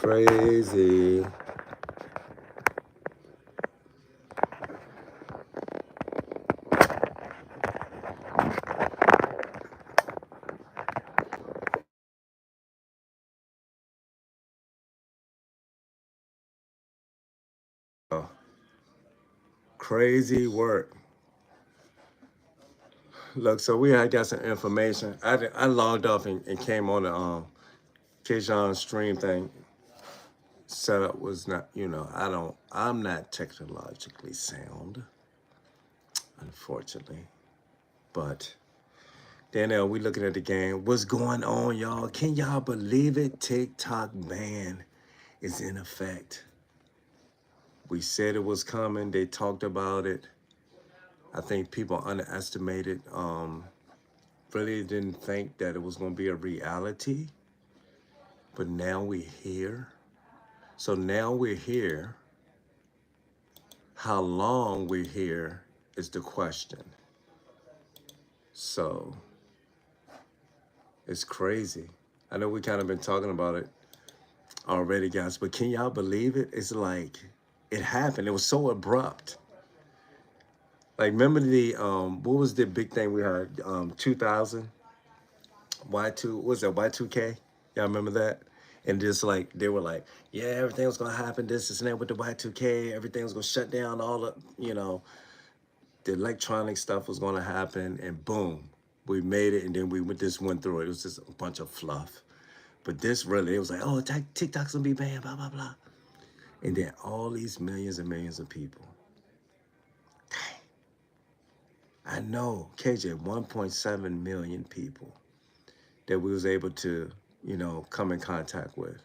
Crazy. Oh, crazy work. Look, so we had got some information. I logged off and came on the Kijon stream thing. Setup was not, I'm not technologically sound, unfortunately. But Danielle, we looking at the game. What's going on, y'all? Can y'all believe it? TikTok ban is in effect. We said it was coming. They talked about it. I think people underestimated, really didn't think that it was going to be a reality. But now we're here. So now we're here. How long we're here is the question. So it's crazy. I know we kind of been talking about it already, guys, but can y'all believe it? It's like it happened. It was so abrupt. Like, remember what was the big thing we had? 2000 Y2, what was that, Y2K? Y'all remember that? And just like they were like, yeah, everything was gonna happen, this and that with the Y2K, everything was gonna shut down, all the, the electronic stuff was gonna happen, and boom, we made it, and then just went through it. It was just a bunch of fluff. But this really, it was like, oh, TikTok's gonna be banned, blah, blah, blah. And then all these millions and millions of people. I know, KJ, 1.7 million people that we was able to, come in contact with.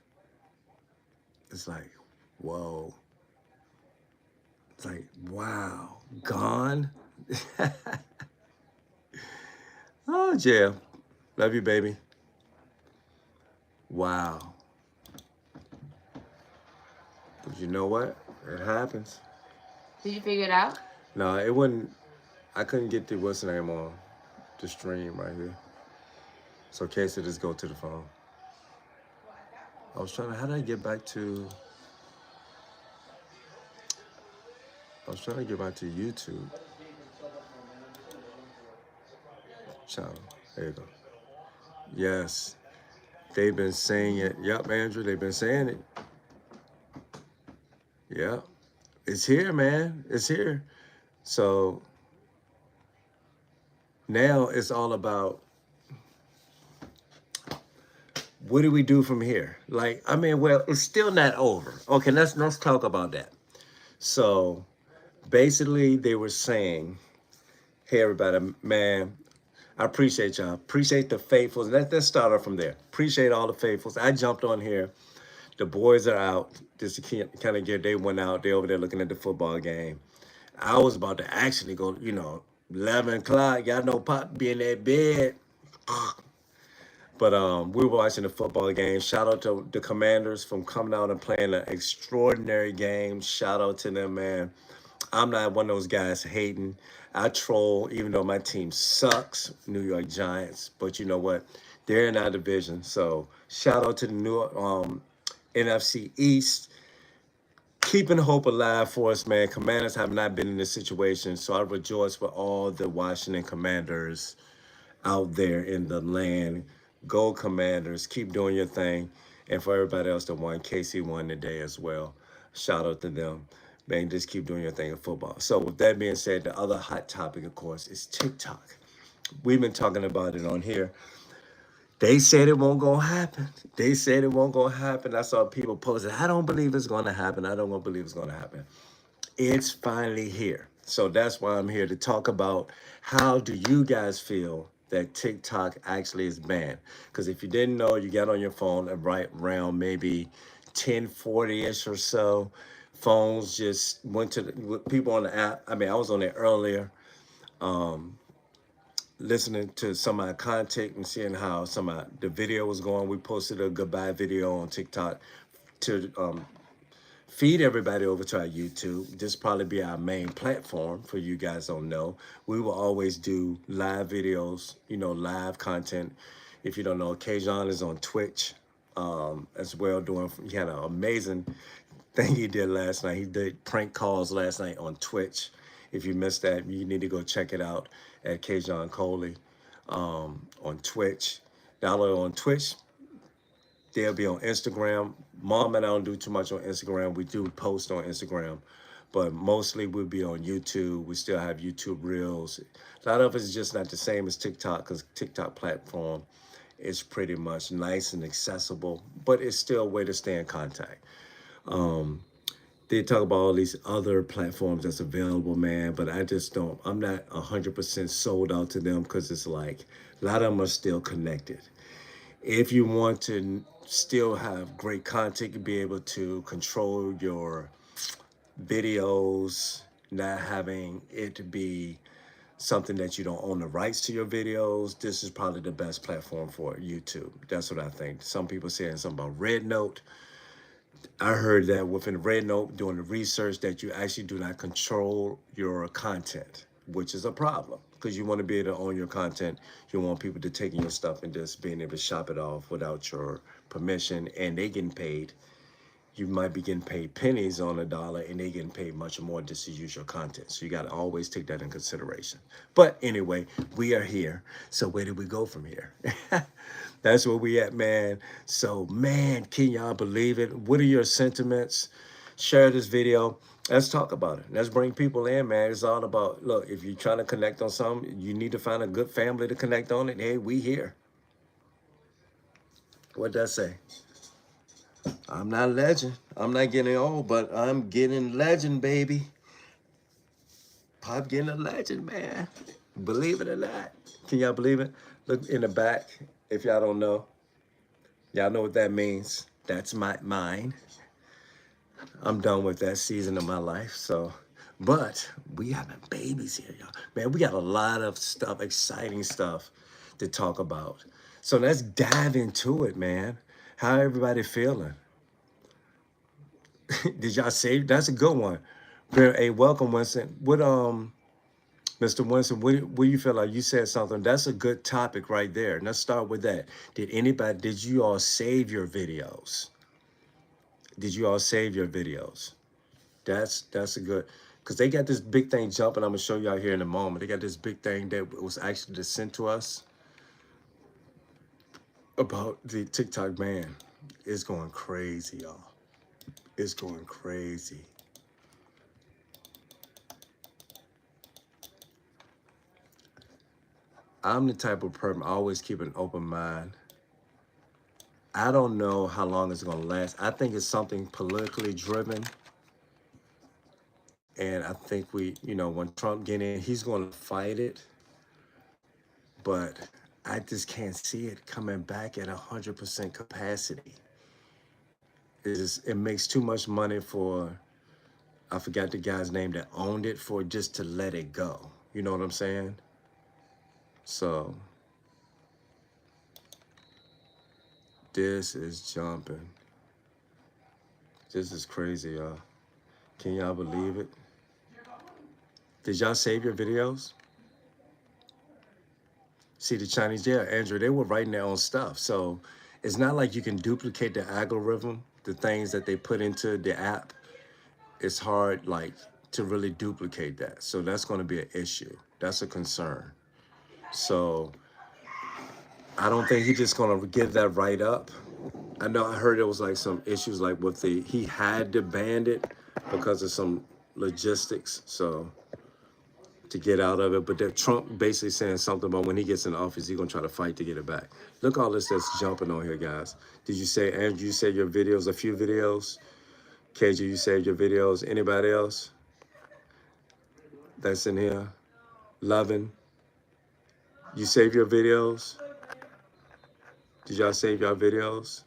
It's like, whoa. It's like, wow, gone? Oh, yeah. Love you, baby. Wow. But you know what? It happens. Did you figure it out? No, it wouldn't. I couldn't get the what's the name on the stream right here. So Casey just go to the phone. I was trying to, how did I get back to, I was trying to get back to YouTube channel. There you go. Yes. They've been saying it. Yep, Andrew, they've been saying it. Yep. It's here, man. It's here. So now it's all about what do we do from here? Like, I mean, well, it's still not over. Okay, let's talk about that. So basically they were saying, hey everybody, man, I appreciate y'all. Appreciate the faithfuls. Let's start off from there. Appreciate all the faithfuls. I jumped on here. The boys are out. Just to kind of get, they went out. They over there looking at the football game. I was about to actually go, 11 o'clock. Y'all know Pop be in that bed. But we were watching the football game. Shout out to the Commanders from coming out and playing an extraordinary game. Shout out to them, man. I'm not one of those guys hating. I troll, even though my team sucks, New York Giants. But you know what? They're in our division. So shout out to the new NFC East. Keeping hope alive for us, man. Commanders have not been in this situation. So I rejoice for all the Washington Commanders out there in the land. Go Commanders. Keep doing your thing. And for everybody else that won, KC won today as well. Shout out to them. Man, just keep doing your thing in football. So with that being said, the other hot topic, of course, is TikTok. We've been talking about it on here. They said it won't go happen. They said it won't go happen. I saw people posting, I don't believe it's going to happen. I don't believe it's going to happen. It's finally here. So that's why I'm here to talk about how do you guys feel that TikTok actually is banned? Because if you didn't know, you got on your phone at right around maybe 10:40ish or so. Phones just went to people on the app. I mean, I was on there earlier, listening to some of our content and seeing how some of the video was going. We posted a goodbye video on TikTok to feed everybody over to our YouTube. This probably be our main platform for you guys don't know. We will always do live videos, live content. If you don't know, Kajon is on Twitch. as well. He had an amazing thing he did last night. He did prank calls last night on Twitch. If you missed that, you need to go check it out at Kjon Coley on Twitch. Download it on Twitch. They'll be on Instagram. Mom and I don't do too much on Instagram. We do post on Instagram, but mostly we'll be on YouTube. We still have YouTube Reels. A lot of it is just not the same as TikTok because TikTok platform is pretty much nice and accessible, but it's still a way to stay in contact. They talk about all these other platforms that's available, man, but I just don't, I'm not 100% sold out to them because it's like a lot of them are still connected. If you want to still have great content, you be able to control your videos, not having it to be something that you don't own the rights to your videos, this is probably the best platform for YouTube. That's what I think. Some people saying something about Red Note. I heard that within Red Note, doing the research, that you actually do not control your content, which is a problem because you want to be able to own your content. You want people to take your stuff and just being able to shop it off without your permission, and they getting paid. You might be getting paid pennies on a dollar and they getting paid much more just to use your content. So you got to always take that in consideration. But anyway, we are here. So where do we go from here? That's where we at, man. So, man, can y'all believe it? What are your sentiments? Share this video. Let's talk about it. Let's bring people in, man. It's all about, look, if you're trying to connect on something, you need to find a good family to connect on it. Hey, we here. What'd that say? I'm not a legend. I'm not getting old, but I'm getting legend, baby. Pop getting a legend, man. Believe it or not. Can y'all believe it? Look in the back. If y'all don't know, y'all know what that means. That's mine. I'm done with that season of my life. So, but we having babies here, y'all. Man, we got a lot of stuff, exciting stuff to talk about. So let's dive into it, man. How everybody feeling? Did y'all save? That's a good one. Hey, welcome, Winston. Mr. Winston, what do you feel like? You said something. That's a good topic right there. Let's start with that. Did you all save your videos? Did you all save your videos? That's a good, because they got this big thing jumping. I'm gonna show y'all here in a moment. They got this big thing that was actually just sent to us about the TikTok ban. It's going crazy, y'all. It's going crazy. I'm the type of person I always keep an open mind. I don't know how long it's going to last. I think it's something politically driven. And I think when Trump get in, he's going to fight it. But I just can't see it coming back at 100% capacity. It makes too much money for, I forgot the guy's name that owned it, for just to let it go. You know what I'm saying? So this is jumping. This is crazy, y'all. Can y'all believe it? Did y'all save your videos? See, the Chinese, yeah, Andrew, they were writing their own stuff. So it's not like you can duplicate the algorithm, the things that they put into the app. It's hard, like, to really duplicate that. So that's going to be an issue. That's a concern. So I don't think he's just going to give that right up. I know I heard there was like some issues like with he had to ban it because of some logistics. So to get out of it, but that Trump basically saying something about when he gets in office, he's gonna try to fight to get it back. Look all this that's jumping on here, guys. Did you say, Andrew, you said your videos, a few videos? KJ, you saved your videos. Anybody else that's in here? Loving, you save your videos? Did y'all save your videos?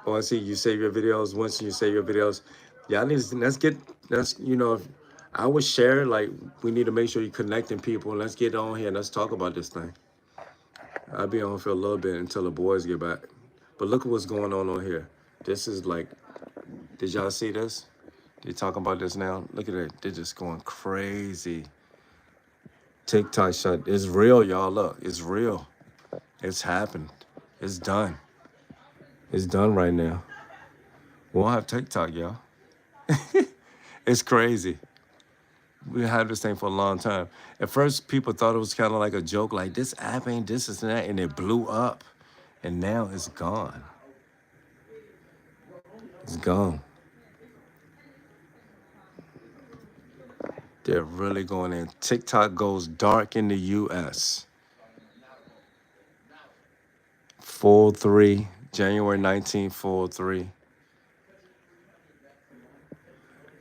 Oh, I see you save your videos. Once you save your videos, y'all need to, I would share, like, we need to make sure you're connecting people. Let's get on here and let's talk about this thing. I'll be on for a little bit until the boys get back. But look at what's going on here. This is like, did y'all see this? They talking about this now. Look at it. They're just going crazy. TikTok shut. It's real, y'all. Look, it's real. It's happened. It's done. It's done right now. We won't have TikTok, y'all. It's crazy. We had this thing for a long time. At first, people thought it was kind of like a joke, like this app ain't this and that, and it blew up, and now it's gone. It's gone. They're really going in. TikTok goes dark in the U.S. 4/3, January 19th, 4/3.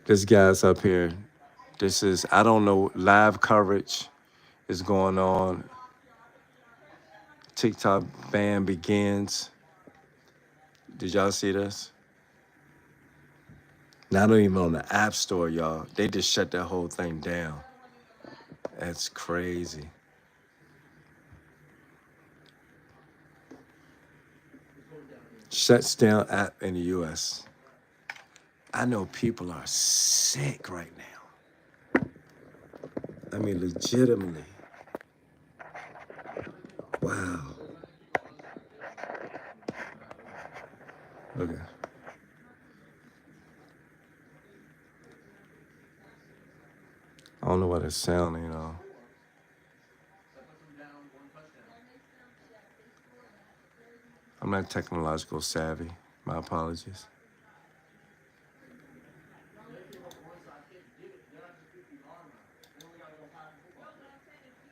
This guy's up here. This is, I don't know, live coverage is going on. TikTok ban begins. Did y'all see this? Not even on the App Store, y'all. They just shut that whole thing down. That's crazy. Shuts down app in the U.S. I know people are sick right now. I mean, legitimately. Wow. Okay. I don't know what it's sounding, I'm not technological savvy. My apologies.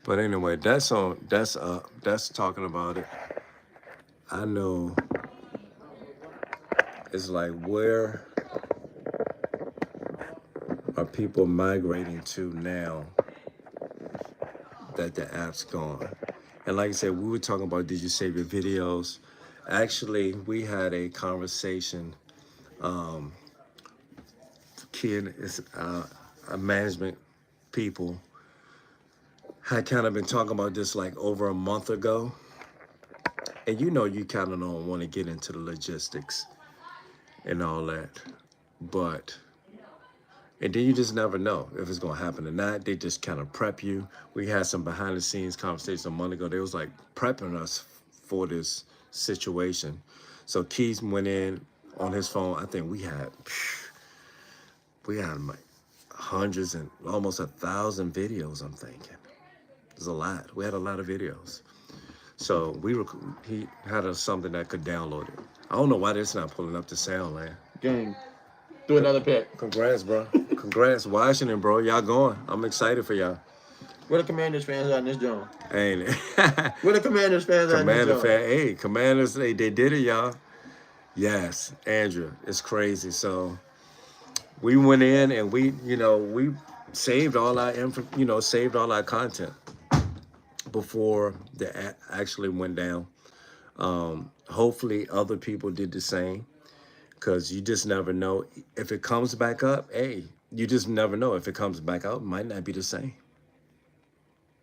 But anyway, that's on. That's up. That's talking about it. I know. It's like, where are people migrating to now that the app's gone? And like I said, we were talking about, did you save your videos? Actually, we had a conversation. Kid is a management people had kind of been talking about this like over a month ago. And you kind of don't want to get into the logistics and all that. But, and then you just never know if it's going to happen or not. They just kind of prep you. We had some behind the scenes conversation a month ago. They was like prepping us for this situation. So Keith went in on his phone. I think we had like hundreds and almost 1,000 videos, I'm thinking. There's a lot. We had a lot of videos. So he had something that could download it. I don't know why this not pulling up the sound, man. Gang, do another pick. Congrats, bro. Congrats, Washington, bro. Y'all going. I'm excited for y'all. Where the Commanders fans at in this joint? Ain't it? Where the Commanders fans at in this Commander joint? fan. Hey, Commanders, they did it, y'all. Yes, Andrew. It's crazy. So we went in and we saved all our saved all our content before the actually went down. Hopefully other people did the same, because you just never know if it comes back up. Hey, you just never know if it comes back out. It might not be the same.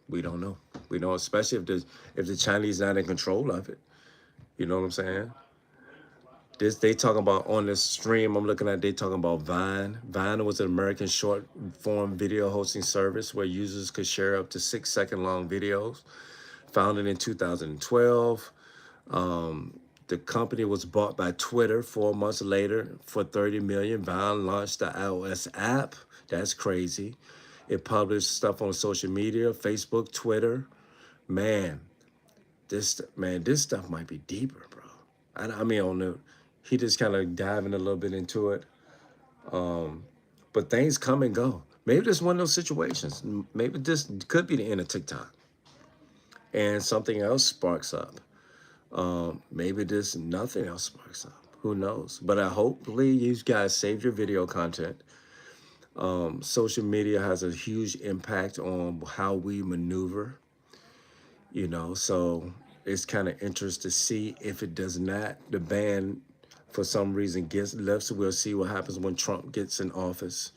We don't know. We don't, especially if the Chinese not in control of it. You know what I'm saying? They talking about on this stream I'm looking at. They talking about Vine. Vine was an American short form video hosting service where users could share up to 6-second long videos. Founded in 2012. The company was bought by Twitter 4 months later for $30 million. Vine launched the iOS app. That's crazy. It published stuff on social media, Facebook, Twitter. Man, this stuff might be deeper, bro. I mean, on the, he just kind of diving a little bit into it. But things come and go. Maybe this is one of those situations. Maybe this could be the end of TikTok, and something else sparks up. Maybe this nothing else sparks up. Who knows? But I hopefully you guys save your video content. Social media has a huge impact on how we maneuver. So it's kind of interesting to see if it does not, the ban for some reason gets lifted. We'll see what happens when Trump gets in office.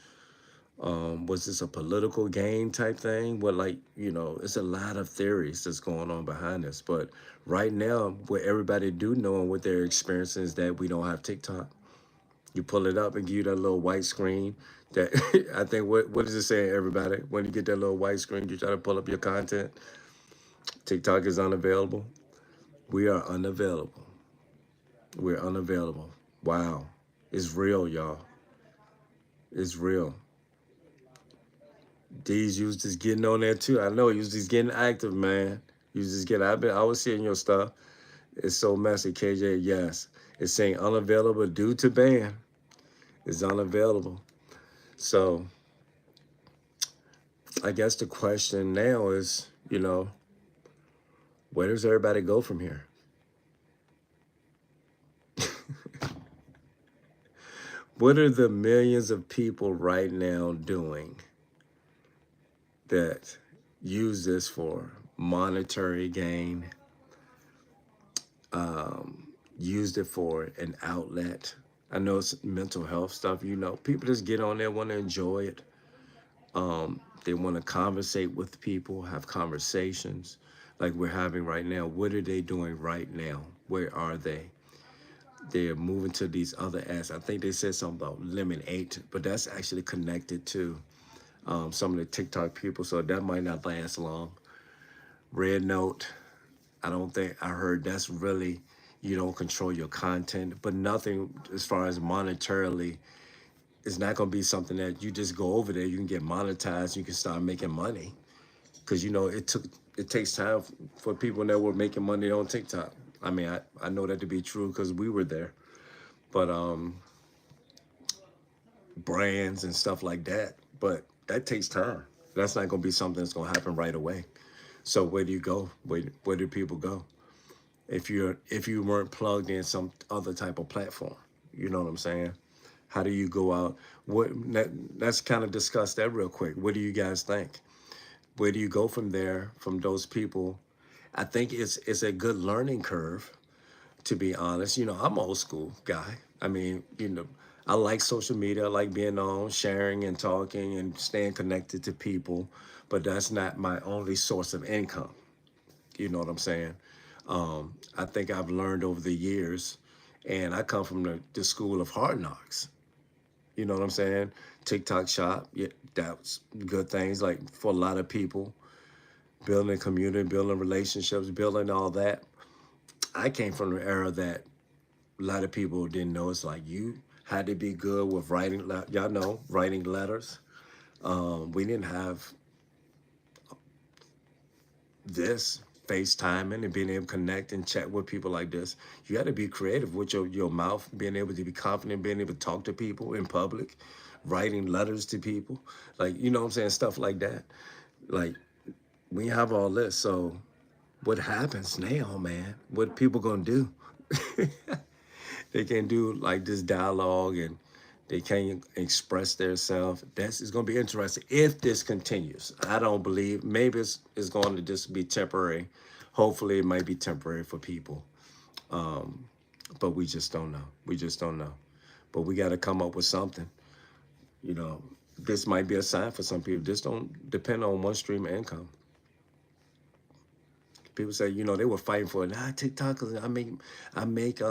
Was this a political gain type thing? Well, it's a lot of theories that's going on behind this. But right now, what everybody do know and what they're experiencing is that we don't have TikTok. You pull it up and give you that little white screen. That I think what is it saying, everybody? When you get that little white screen, you try to pull up your content. TikTok is unavailable. We are unavailable. We're unavailable. Wow. It's real, y'all. It's real. D's, you was just getting on there too. I know you was just getting active, man. You was just getting. I was seeing your stuff. It's so messy, KJ. Yes, it's saying unavailable due to ban. It's unavailable. So I guess the question now is, where does everybody go from here? What are the millions of people right now doing that use this for monetary gain, used it for an outlet? I know it's mental health stuff, people just get on there, want to enjoy it. They want to conversate with people, have conversations like we're having right now. What are they doing right now? Where are they? They're moving to these other apps. I think they said something about Lemon 8, but that's actually connected to some of the TikTok people, so that might not last long. Red Note, I don't think I heard that's really, you don't control your content, but nothing as far as monetarily. It's not going to be something that you just go over there, you can get monetized, you can start making money. Because, it takes time for people that were making money on TikTok. I mean, I know that to be true because we were there. But brands and stuff like that. But that takes time. That's not going to be something that's going to happen right away. So where do you go? Where do people go? If you weren't plugged in some other type of platform, you know what I'm saying? How do you go out? Let's kind of discuss that real quick. What do you guys think? Where do you go from there, from those people? I think it's a good learning curve, to be honest. I'm an old school guy. I mean, I like social media. I like being on, sharing and talking and staying connected to people, but that's not my only source of income. You know what I'm saying? I think I've learned over the years, and I come from the school of hard knocks. You know what I'm saying? TikTok shop, yeah, that's good things. Like for a lot of people, building community, building relationships, building all that. I came from the era that a lot of people didn't know. It's like you had to be good with writing. Y'all know writing letters. We didn't have this FaceTiming and being able to connect and chat with people like this. You got to be creative with your mouth, being able to be confident, being able to talk to people in public, writing letters to people. Like, you know what I'm saying? Stuff like that. Like, we have all this. So what happens now, man? What people gonna do? They can do like this dialogue and they can't express themselves. That's it's gonna be interesting if this continues. I don't believe maybe it's going to just be temporary. Hopefully it might be temporary for people. But we just don't know. We just don't know. But we gotta come up with something. You know, this might be a sign for some people. Just don't depend on one stream of income. People say, they were fighting for it. TikTokers, I make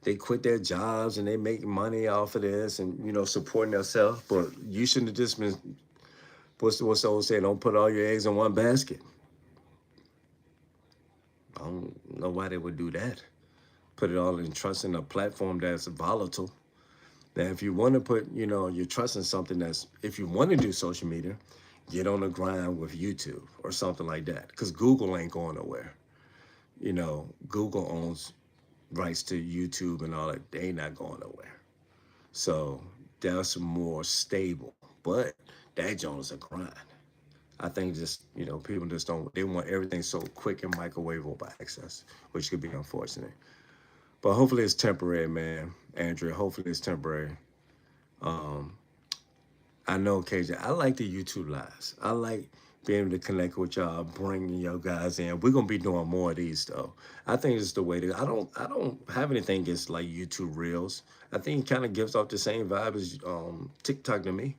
they quit their jobs and they make money off of this and supporting themselves. But you shouldn't have just been what's the old saying, don't put all your eggs in one basket. I don't know why they would do that. Put it all in trust in a platform that's volatile. Now if you want to put, your trust in something that's if you want to do social media, get on the grind with YouTube or something like that. Because Google ain't going nowhere. Google owns rights to YouTube and all that. They not going nowhere. So that's more stable. But that joint is a grind. I think just, people just don't, they want everything so quick and microwavable access, which could be unfortunate. But hopefully it's temporary, man. Andrea, hopefully it's temporary. I know, KJ, I like the YouTube lives. I like being able to connect with y'all, bringing your guys in. We're gonna be doing more of these though. I think it's the way to. I don't have anything against like YouTube Reels. I think it kind of gives off the same vibe as TikTok to me.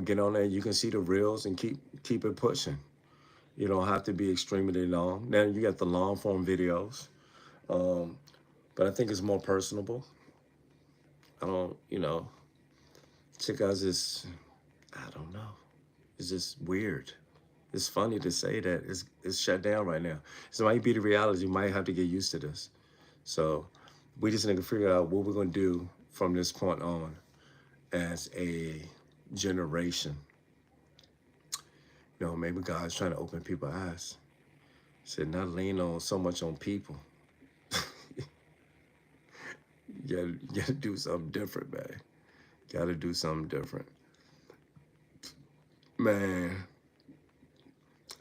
Get on there, you can see the Reels and keep it pushing. You don't have to be extremely long. Now you got the long form videos, but I think it's more personable. I don't, TikTok's just, I don't know. It's just weird. It's funny to say that it's shut down right now. So it might be the reality. You might have to get used to this. So we just need to figure out what we're gonna do from this point on as a generation. You know, maybe God's trying to open people's eyes. Said not lean on so much on people. You gotta do something different, man. Gotta do something different. Man,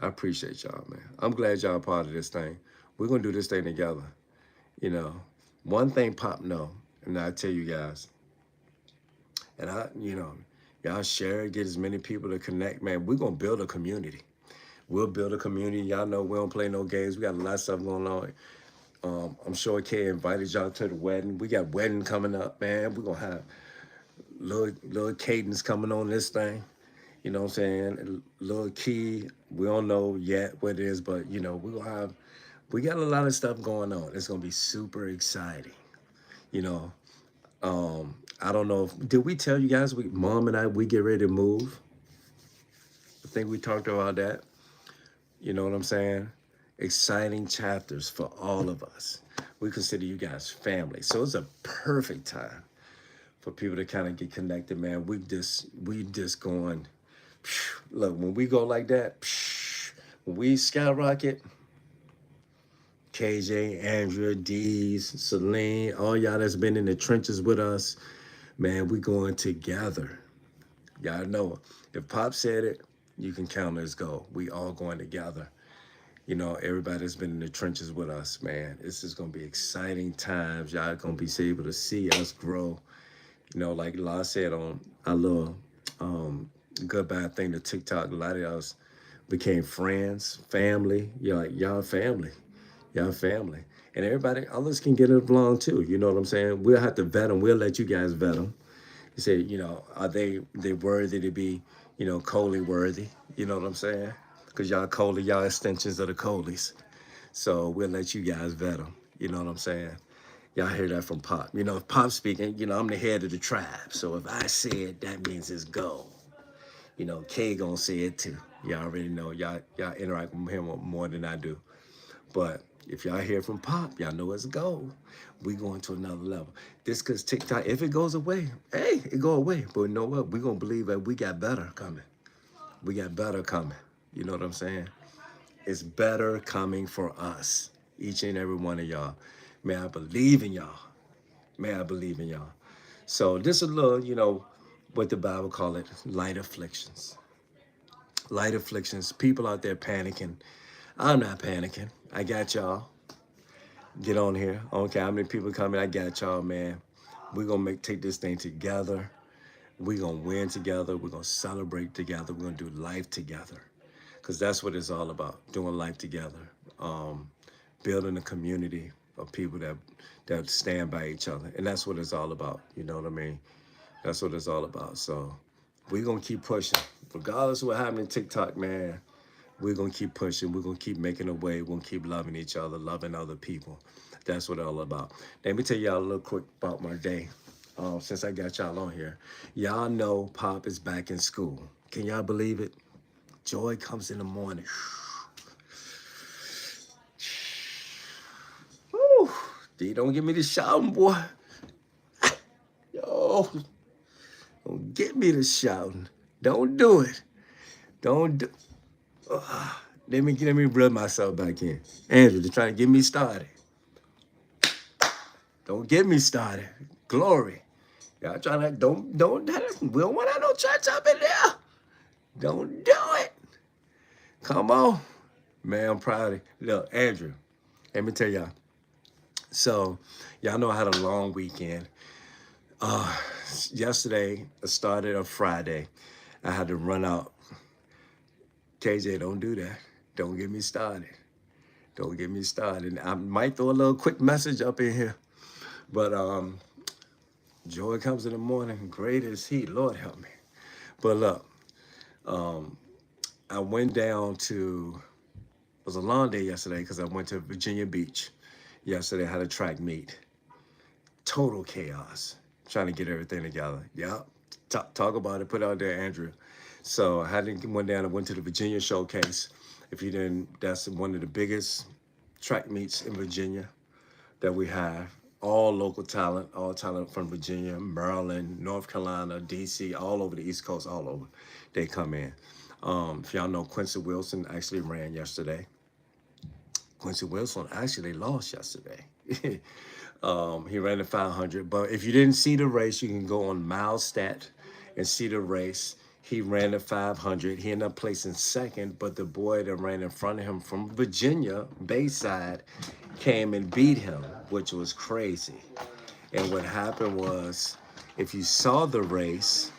I appreciate y'all, man. I'm glad y'all part of this thing. We're gonna do this thing together. You know, one thing Pop know, and I tell you guys, and y'all share it, get as many people to connect, man. We're gonna build a community. We'll build a community. Y'all know we don't play no games. We got a lot of stuff going on. I'm sure Kay invited y'all to the wedding. We got wedding coming up, man. We're gonna have little cadence coming on this thing. You know what I'm saying? Little key. We don't know yet what it is, but we got a lot of stuff going on. It's gonna be super exciting. You know, I don't know if did we tell you guys Mom and I we get ready to move. I think we talked about that. You know what I'm saying? Exciting chapters for all of us. We consider you guys family. So it's a perfect time for people to kind of get connected, man. We just going, look, when we go like that, when we skyrocket, KJ, Andrea, Deez, Celine, all y'all that's been in the trenches with us, man, we going together. Y'all know, if Pop said it, you can count as go. We all going together. You know, everybody that's been in the trenches with us, man. This is gonna be exciting times. Y'all gonna be able to see us grow. You know, like La said on our little good bad thing to TikTok, a lot of us became friends, family. Y'all family. Y'all family. And everybody, others can get it along too. You know what I'm saying? We'll have to vet them. We'll let you guys vet them. You say, are they worthy to be, Coley worthy? You know what I'm saying? Because y'all Coley, y'all extensions of the Coleys. So we'll let you guys vet them. You know what I'm saying? Y'all hear that from Pop. You know, if Pop's speaking, I'm the head of the tribe. So if I say it, that means it's go. Kay gonna say it too. Y'all already know. Y'all interact with him more than I do. But if y'all hear from Pop, y'all know it's go. We going to another level. This cause TikTok, if it goes away, hey, it go away. But you know what? We gonna believe that we got better coming. We got better coming. You know what I'm saying? It's better coming for us. Each and every one of y'all. May I believe in y'all. May I believe in y'all. So this is a little, what the Bible call it, light afflictions. Light afflictions. People out there panicking. I'm not panicking. I got y'all. Get on here. I don't care how many people coming. I got y'all, man. We're gonna take this thing together. We're gonna win together. We're gonna celebrate together. We're gonna do life together. Because that's what it's all about. Doing life together. Building a community of people that stand by each other. And that's what it's all about. You know what I mean? That's what it's all about. So we're gonna keep pushing. Regardless of what happened in TikTok, man. We're going to keep pushing. We're going to keep making a way. We're going to keep loving each other, loving other people. That's what it's all about. Let me tell y'all a little quick about my day. Since I got y'all on here. Y'all know Pop is back in school. Can y'all believe it? Joy comes in the morning. Woo. D, don't give me the shouting, boy. Yo. Don't get me the shouting. Don't do it. Don't do Let me rub myself back in. Andrew, they're trying to get me started. Don't get me started. Glory. Y'all trying to, don't, we don't want to have no church up in there. Don't do it. Come on. Man, I'm proud of you. Look, Andrew, let me tell y'all. So, y'all know I had a long weekend. Yesterday, it started on Friday. I had to run out. KJ, don't do that. Don't get me started. Don't get me started. I might throw a little quick message up in here. But joy comes in the morning. Great is he. Lord help me. But look, I went down to, it was a long day yesterday because I went to Virginia Beach. Yesterday I had a track meet. Total chaos. Trying to get everything together. Yeah. Talk about it. Put it out there, Andrew. So I had to went down and went to the Virginia showcase. If you didn't, that's one of the biggest track meets in Virginia that we have. All talent from Virginia, Maryland, North Carolina, DC, all over the East Coast, all over. They come in. If y'all know, Quincy Wilson actually ran yesterday. Quincy Wilson actually lost yesterday. He ran the 500. But if you didn't see the race, you can go on Milestat and see the race. He ran the 500. He ended up placing second, but the boy that ran in front of him from Virginia, Bayside, came and beat him, which was crazy. And what happened was, if you saw the race,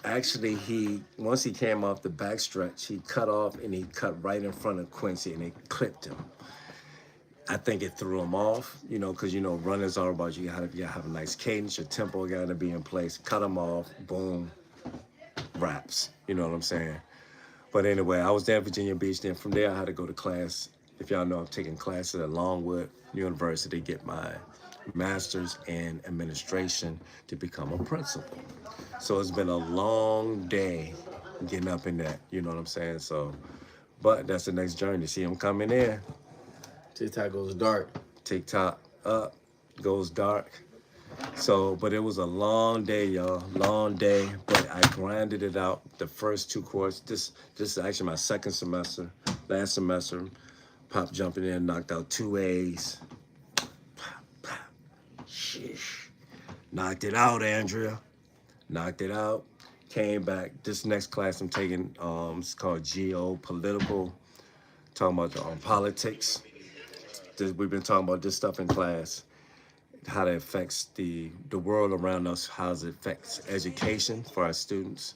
actually once he came off the backstretch, he cut off and he cut right in front of Quincy and it clipped him. I think it threw him off, because runners are about you gotta have a nice cadence, your tempo gotta be in place. Cut him off, boom, wraps. You know what I'm saying? But anyway, I was there at Virginia Beach. Then from there, I had to go to class. If y'all know, I'm taking classes at Longwood University to get my master's in administration to become a principal. So it's been a long day getting up in that. You know what I'm saying? So, but that's the next journey. See him coming in. TikTok goes dark. TikTok up, goes dark. So, but it was a long day, y'all. Long day, but I grinded it out. The first two courses. This is actually my second semester. Last semester, Pop jumping in, knocked out 2 A's. Pop, pop. Sheesh. Knocked it out, Andrea. Knocked it out. Came back. This next class I'm taking, it's called Geopolitical. Talking about politics. We've been talking about this stuff in class, how that affects the world around us, how it affects education for our students,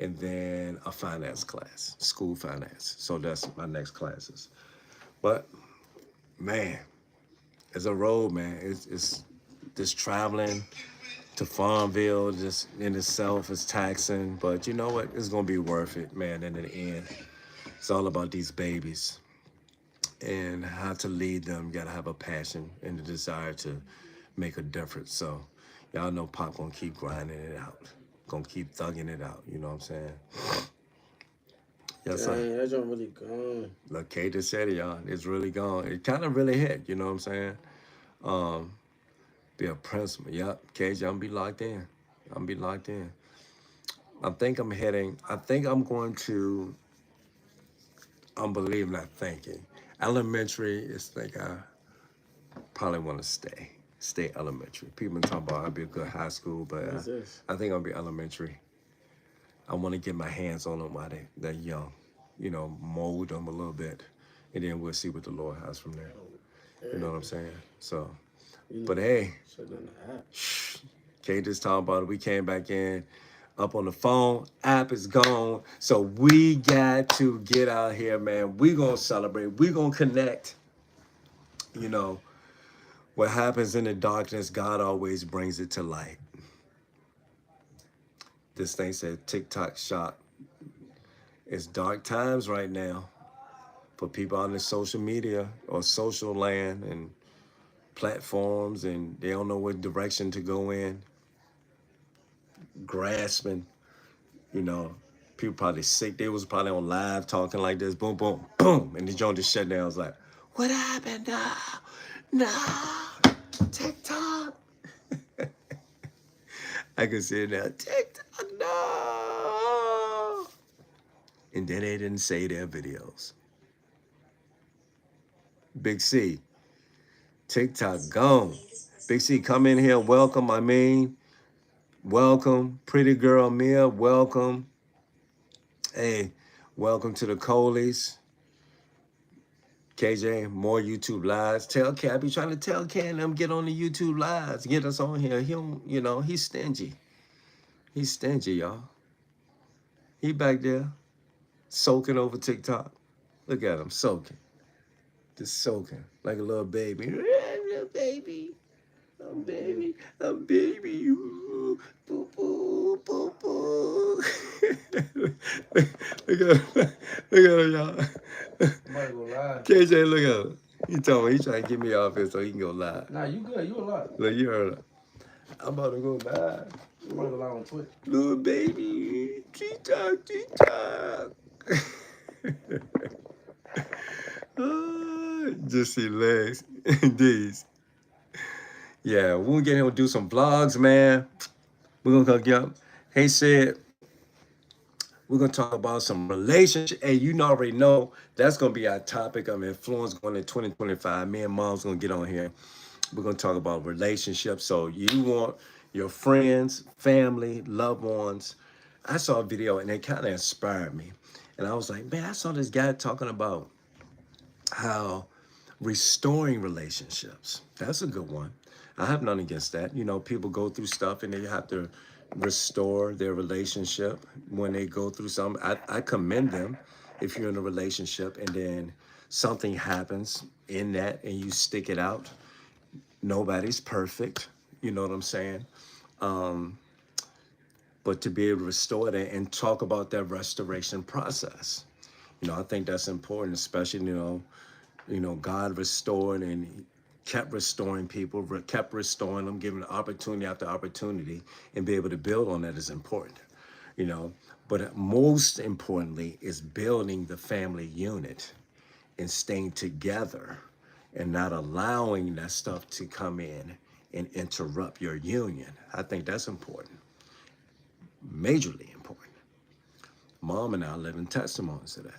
and then a finance class, school finance. So that's my next classes. But man, it's a road, man. It's this traveling to Farmville just in itself is taxing, but you know what? It's gonna be worth it, man. In the end, it's all about these babies and how to lead them. You gotta have a passion and the desire to make a difference. So y'all know Pop gonna keep grinding it out. Gonna keep thugging it out. You know what I'm saying? Yes, sir. Dang, that joint really gone. Look, Kate just said it, y'all. It's really gone. It kind of really hit. You know what I'm saying? Be a principal. Yep. KJ, I'm gonna be locked in. I'm gonna be locked in. I think I'm going to, I'm believing, not thinking. Elementary is think I probably want to stay elementary. People been talking about I'd be a good high school, but I think I'll be elementary. I want to get my hands on them while they're young, mold them a little bit, and then we'll see what the Lord has from there. You know what I'm saying? So, but hey, Kay just talking about it. We came back in, up on the phone, app is gone. So we got to get out here, man. We gonna celebrate. We gonna connect. What happens in the darkness, God always brings it to light. This thing said TikTok shop. It's dark times right now for people on the social media or social land and platforms, and they don't know what direction to go in. Grasping, people probably sick. They was probably on live talking like this, boom, boom, boom, and the joint just shut down. I was like, what happened? No, TikTok. I can see it now. TikTok, no. And then they didn't say their videos. Big C, TikTok gone. Big C, come in here. Welcome. Welcome. Pretty girl Mia, welcome. Hey, welcome to the Coleys. KJ, more YouTube lives. Tell Cat, I be trying to tell Cat and them get on the YouTube lives. Get us on here. He don't, he's stingy. He's stingy, y'all. He back there soaking over TikTok. Look at him soaking. Just soaking like a little baby. Little baby. I'm baby. Ooh, boo, boo, boo, boo. Look at him, y'all. KJ, look at him. He told me he trying to get me off here so he can go live. Nah, you good. You a lot. Look, you heard him. I'm about to go live. Somebody go live on Twitch. Little baby, TikTok, TikTok. Just see legs. These. Yeah, we'll get him to do some vlogs, man. We're gonna get up. Hey, Sid, we're gonna talk about some relationship. Hey, you already know that's gonna be our topic of influence going into 2025. Me and Mom's gonna get on here. We're gonna talk about relationships. So you want your friends, family, loved ones. I saw a video and it kind of inspired me. And I was like, man, I saw this guy talking about how restoring relationships. That's a good one. I have nothing against that. You know, people go through stuff and they have to restore their relationship when they go through something. I commend them if you're in a relationship and then something happens in that and you stick it out. Nobody's perfect. You know what I'm saying? But to be able to restore that and talk about that restoration process. You know, I think that's important, especially, God restored and he kept restoring people, kept restoring them, giving opportunity after opportunity, and be able to build on that is important, you know. But most importantly is building the family unit and staying together and not allowing that stuff to come in and interrupt your union. I think that's important, majorly important. Mom and I live in testimonies to that,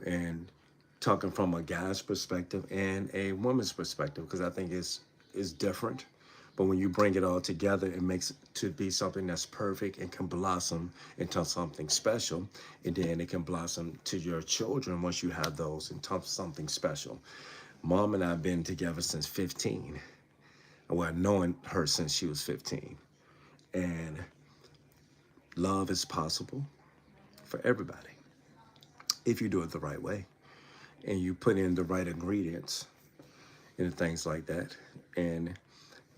and talking from a guy's perspective and a woman's perspective, because I think it's different. But when you bring it all together, it makes it to be something that's perfect and can blossom into something special. And then it can blossom to your children once you have those into something special. Mom and I have been together since 15. Well, knowing her since she was 15. And love is possible for everybody if you do it the right way and you put in the right ingredients and things like that. And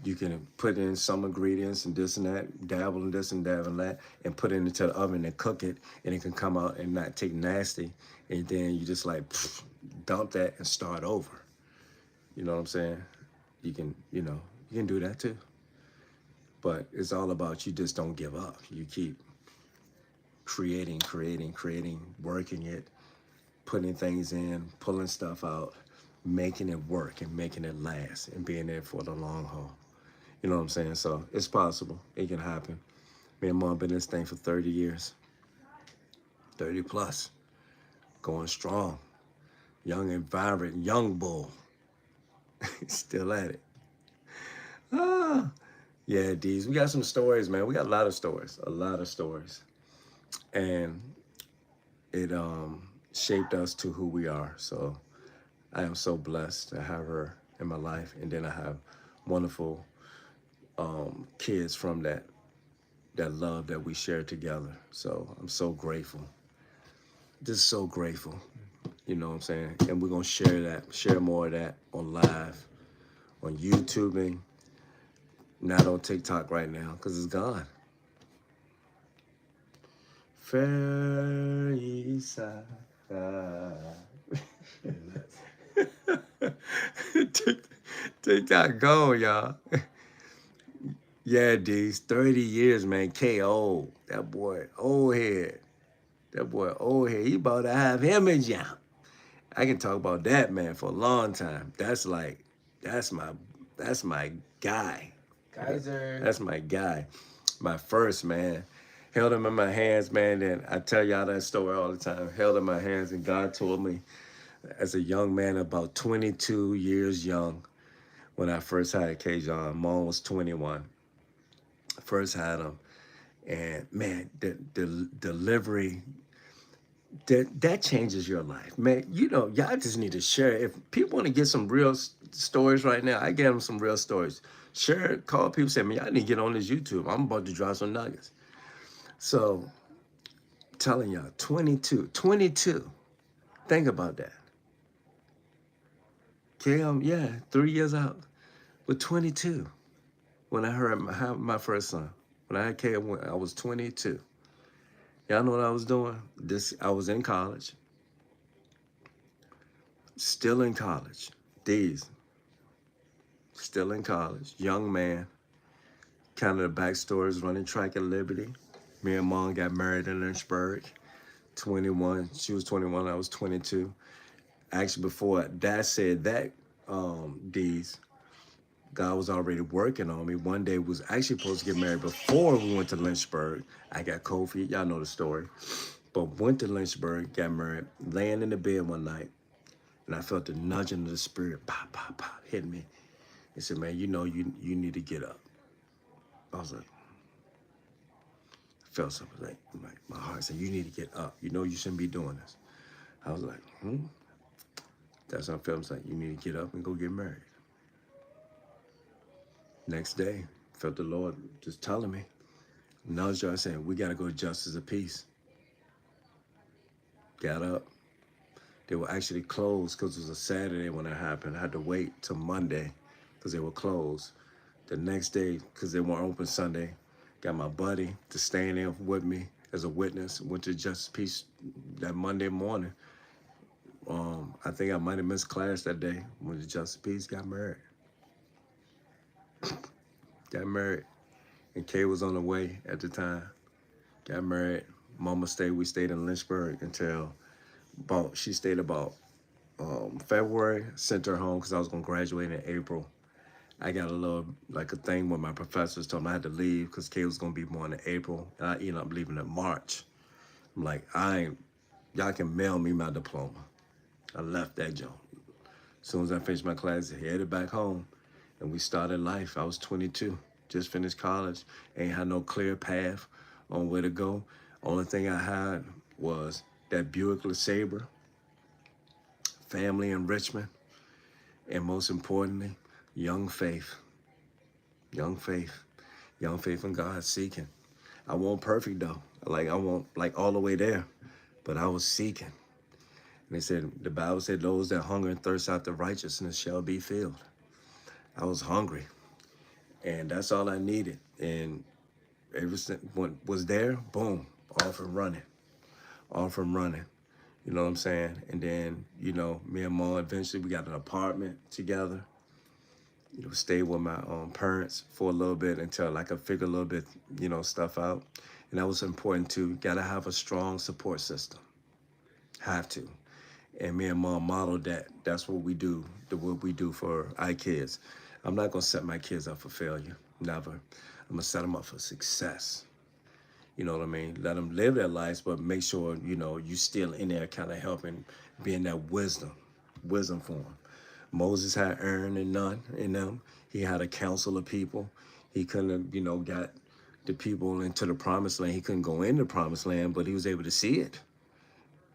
you can put in some ingredients and this and that, dabble in this and dabble in that, and put it into the oven and cook it, and it can come out and not take nasty. And then you just like dump that and start over. You know what I'm saying? You can do that too. But it's all about you just don't give up. You keep creating, working it, putting things in, pulling stuff out, making it work and making it last and being there for the long haul. You know what I'm saying? So it's possible. It can happen. Me and Mom been in this thing for 30 years. 30 plus. Going strong. Young and vibrant. Young bull. Still at it. Ah. Yeah, D's. We got some stories, man. We got a lot of stories. A lot of stories. And it shaped us to who we are. So I am so blessed to have her in my life. And then I have wonderful kids from that love that we share together. So I'm so grateful. Just so grateful. You know what I'm saying? And we're gonna share more of that on live, on YouTubing, not on TikTok right now, because it's gone. Fair East Side. TikTok go, y'all. Yeah, D's. 30 years, man. KO. That boy, old head. He about to have him in jail. I can talk about that, man, for a long time. That's my guy. Kaiser. That's my guy. My first, man. Held him in my hands, man. And I tell y'all that story all the time. Held him in my hands, and God told me as a young man, about 22 years young, when I first had K-John. Mom was 21. First had him. And man, the delivery, that changes your life, man. Y'all just need to share. If people want to get some real stories right now, I get them some real stories. Share it, call people, say, man, y'all need to get on this YouTube. I'm about to drop some nuggets. So, telling y'all, 22. Think about that. Okay, yeah, 3 years out. But 22, when I heard my first son, when I had K, I was 22. Y'all know what I was doing? I was in college. Still in college. Still in college. Young man. kind of the backstories, running track at Liberty. Me and Mom got married in Lynchburg. 21. She was 21. I was 22. Actually, before Dad said that, D's, God was already working on me. One day we was actually supposed to get married before we went to Lynchburg. I got cold feet. Y'all know the story. But went to Lynchburg, got married, laying in the bed one night, and I felt the nudging of the spirit, pop, pop, pop, hit me. He said, man, you know you need to get up. I was like, I felt something like my heart said, you need to get up. You know you shouldn't be doing this. I was like, That's how I felt. I was like, you need to get up and go get married. Next day, felt the Lord just telling me. Nudged her, saying, we got to go to Justice of Peace. Got up. They were actually closed because it was a Saturday when it happened. I had to wait till Monday because they were closed. The next day, because they weren't open Sunday, got my buddy to stay in there with me as a witness. Went to Justice Peace that Monday morning. I think I might have missed class that day. Went to Justice Peace, got married. Got married. And Kay was on the way at the time. Got married. Mama stayed. We stayed in Lynchburg until she stayed about February. Sent her home because I was going to graduate in April. I got a thing where my professors told me I had to leave because Kay was going to be born in April. And I ended up leaving in March. I'm like, y'all can mail me my diploma. I left that joint. As soon as I finished my class, I headed back home. And we started life. I was 22. Just finished college. Ain't had no clear path on where to go. Only thing I had was that Buick LeSabre, family enrichment, and most importantly, young faith. Young faith. Young faith in God, seeking. I wasn't perfect though. I won't all the way there. But I was seeking. And they said, the Bible said, those that hunger and thirst after righteousness shall be filled. I was hungry. And that's all I needed. And everything was there, boom, off and running. Off and running. You know what I'm saying? And then, me and Mom, eventually we got an apartment together. Stayed with my parents for a little bit until I could figure a little bit, stuff out. And that was important too. Got to have a strong support system. Have to. And me and Mom modeled that. That's what we do, what we do for our kids. I'm not going to set my kids up for failure. Never. I'm going to set them up for success. You know what I mean? Let them live their lives, but make sure, you still in there kind of helping, being that wisdom for them. Moses had Aaron and Nun in them. He had a council of people. He couldn't have, got the people into the promised land. He couldn't go in the promised land, but he was able to see it.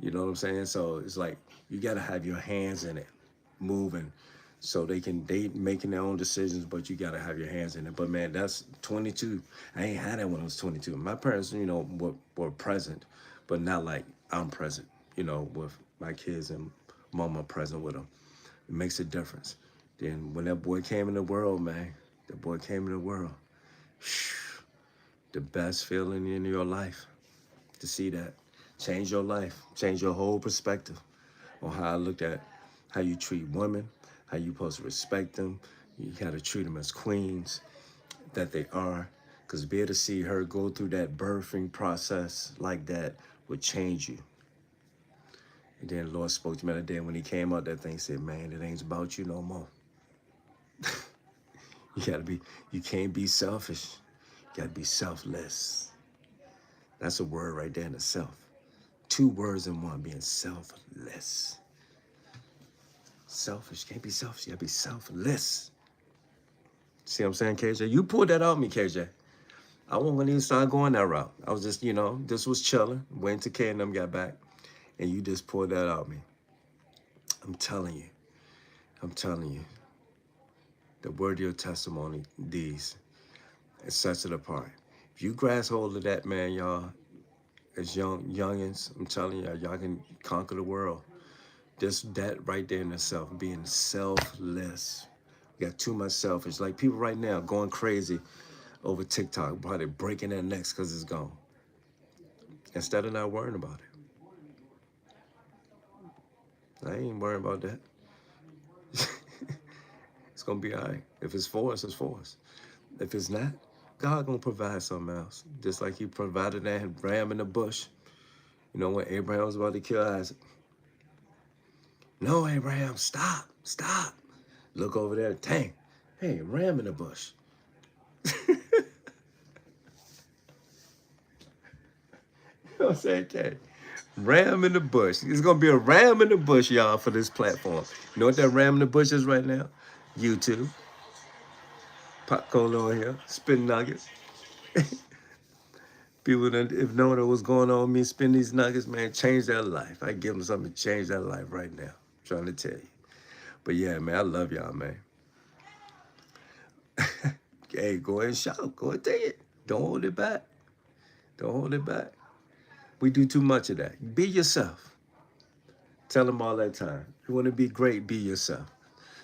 You know what I'm saying? So it's like, you got to have your hands in it, moving, so they making their own decisions, but you got to have your hands in it. But man, that's 22. I ain't had that when I was 22. My parents, were present, but not like I'm present, with my kids and Mama present with them. It makes a difference. Then when that boy came in the world, man, the best feeling in your life to see that. Change your life, change your whole perspective on how I looked at how you treat women, how you supposed to respect them. You got to treat them as queens that they are. Because be able to see her go through that birthing process like that would change you. And then the Lord spoke to me that day when he came out, that thing said, man, it ain't about you no more. You can't be selfish. You got to be selfless. That's a word right there in itself. 2 words in one, being selfless. Selfish, can't be selfish, you gotta be selfless. See what I'm saying, KJ? You pulled that out of me, KJ. I wasn't gonna even start going that route. I was just, this was chilling, waiting till K and them got back, and you just pulled that out of me. I'm telling you, the word of your testimony, these, it sets it apart. If you grasp hold of that, man, y'all, as youngins, I'm telling y'all can conquer the world. That right there in itself, being selfless. We got too much selfish. Like people right now going crazy over TikTok, probably breaking their necks because it's gone. Instead of not worrying about it. I ain't worrying about that. It's going to be all right. If it's for us, it's for us. If it's not, God gonna provide something else. Just like he provided that ram in the bush. You know, when Abraham was about to kill Isaac. No, Abraham, stop, stop. Look over there, dang. Hey, ram in the bush. You know what I'm saying, Jay? Ram in the bush. It's gonna be a ram in the bush, y'all, for this platform. You know what that ram in the bush is right now? YouTube. Popcorn on here, spin nuggets. People that if knowing what's going on with me, spin these nuggets, man, change their life. I give them something to change their life right now. I'm trying to tell you. But yeah, man, I love y'all, man. Hey, go ahead and shout. Go ahead and take it. Don't hold it back. Don't hold it back. We do too much of that. Be yourself. Tell them all that time. You want to be great, be yourself.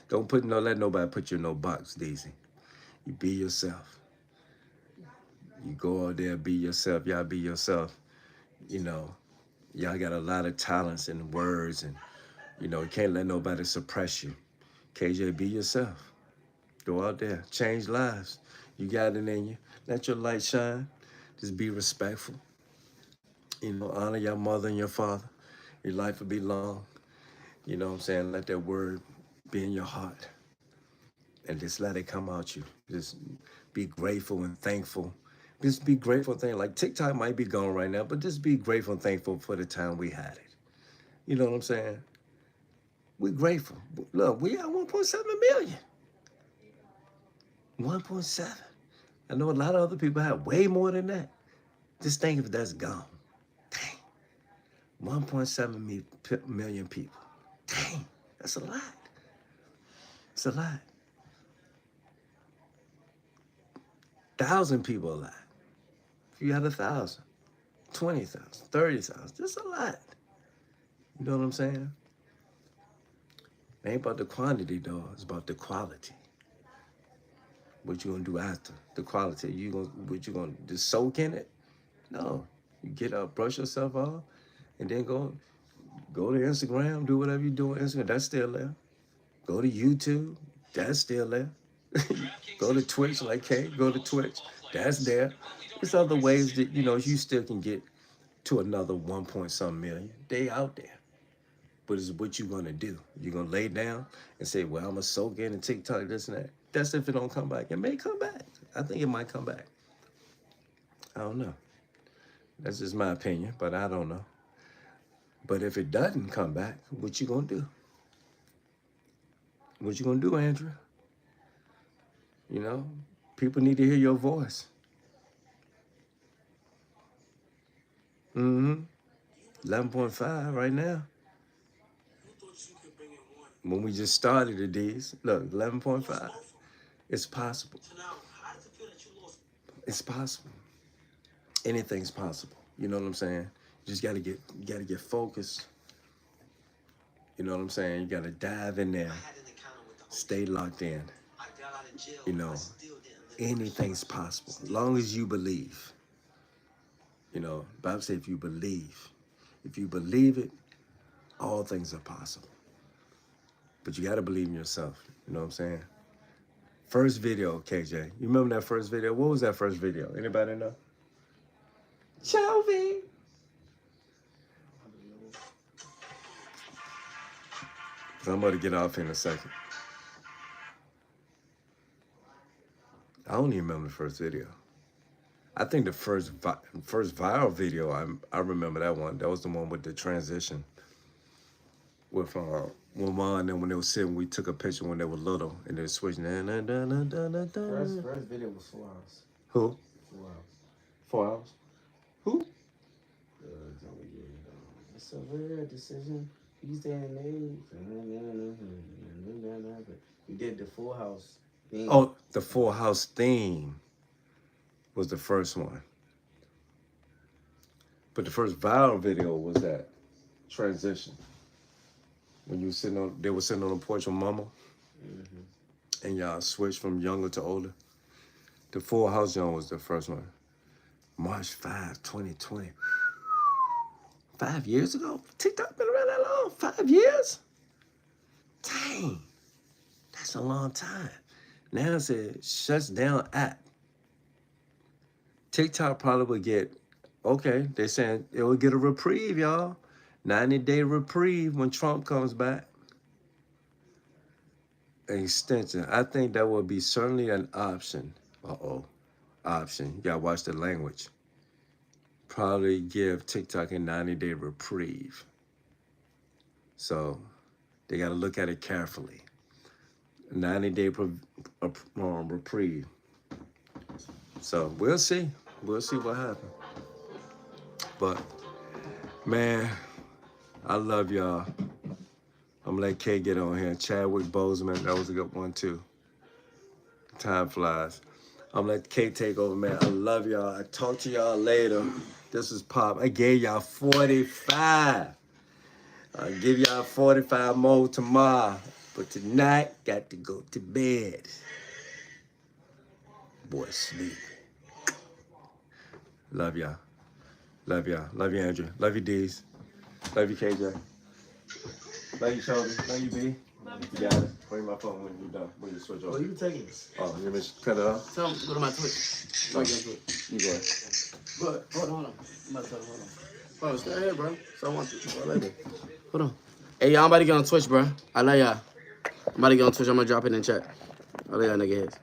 Don't let nobody put you in no box, Daisy. You be yourself. You go out there, be yourself. Y'all be yourself. You know, y'all got a lot of talents and words, and you know, you can't let nobody suppress you. KJ, be yourself. Go out there, change lives. You got it in you. Let your light shine. Just be respectful. You know, honor your mother and your father. Your life will be long. You know what I'm saying? Let that word be in your heart. And just let it come out you. Just be grateful and thankful. Just be grateful and thankful. Like TikTok might be gone right now, but just be grateful and thankful for the time we had it. You know what I'm saying? We're grateful. Look, we got 1.7 million. 1.7. I know a lot of other people have way more than that. Just think if that's gone. Dang. 1.7 million people. Dang, that's a lot. It's a lot. 1,000 people alive. If you had 1,000, 20,000, 30,000, that's a lot. You know what I'm saying? It ain't about the quantity, though. It's about the quality. What you gonna do after the quality? What you gonna just soak in it? No. You get up, brush yourself off, and then go to Instagram, do whatever you do on Instagram. That's still there. Go to YouTube. That's still there. Go to Twitch, like Kay. Go to Twitch. That's there. There's other ways that you still can get to another 1 point some million. They out there. But it's what you gonna do. You're gonna lay down and say, well, I'm gonna soak in and TikTok, this and that. That's if it don't come back. It may come back. I think it might come back. I don't know. That's just my opinion, but I don't know. But if it doesn't come back, what you gonna do? What you gonna do, Andrew? You know, people need to hear your voice. 11.5 right now. When we just started the D's, look, 11.5. It's possible. It's possible. Anything's possible. You know what I'm saying? You just gotta get focused. You know what I'm saying? You gotta dive in there. Stay locked in. You know, anything's possible. As long as you believe. You know, Bible says if you believe it, all things are possible. But you gotta believe in yourself. You know what I'm saying? First video, KJ. You remember that first video? What was that first video? Anybody know? Chovy. I'm about to get off in a second. I don't even remember the first video. I think the first viral video, I remember that one. That was the one with the transition with Mom, and when they were sitting, we took a picture when they were little, and they were switching. First video was 4 hours. Who? 4 hours. 4 hours? Who? It's a rare decision. These day and age. We did the Full House theme. Oh, the Full House theme was the first one. But the first viral video was that transition. When they were sitting on the porch with Mama, and y'all switched from younger to older. The Full House Joint was the first one. March 5, 2020. 5 years ago? TikTok been around that long? 5 years? Dang. That's a long time. Now it says shuts down app. TikTok probably will get, okay, they're saying it will get a reprieve, y'all. 90-day reprieve when Trump comes back. An extension. I think that would be certainly an option. Option. Y'all watch the language. Probably give TikTok a 90-day reprieve. So they got to look at it carefully. 90-day reprieve. So we'll see. We'll see what happens. But man, I love y'all. I'm gonna let Kay get on here. Chadwick Boseman, that was a good one too. Time flies. I'm gonna let Kay take over, man. I love y'all. I talk to y'all later. This is Pop. I gave y'all 45. I'll give y'all 45 more tomorrow. But tonight, got to go to bed. Boy, sleep. Love y'all. Love y'all. Love you, Andrew. Love you, D's. Love you, KJ. Love you, Toby. Love you, B. You got it. Bring my phone when you're done. When you switch over. Oh, you can take it. Oh, you want me to cut it off? Tell him to go to my Twitch. Oh. You You go ahead. But hold on. I'm about to tell him, hold on. Bro, stay here, bro. So I want to. Later. Hold on. Hey, y'all, I'm about to get on Twitch, bro. I love y'all. I'm about to get on Twitch. I'm going to drop it in the chat. I love y'all nigga heads.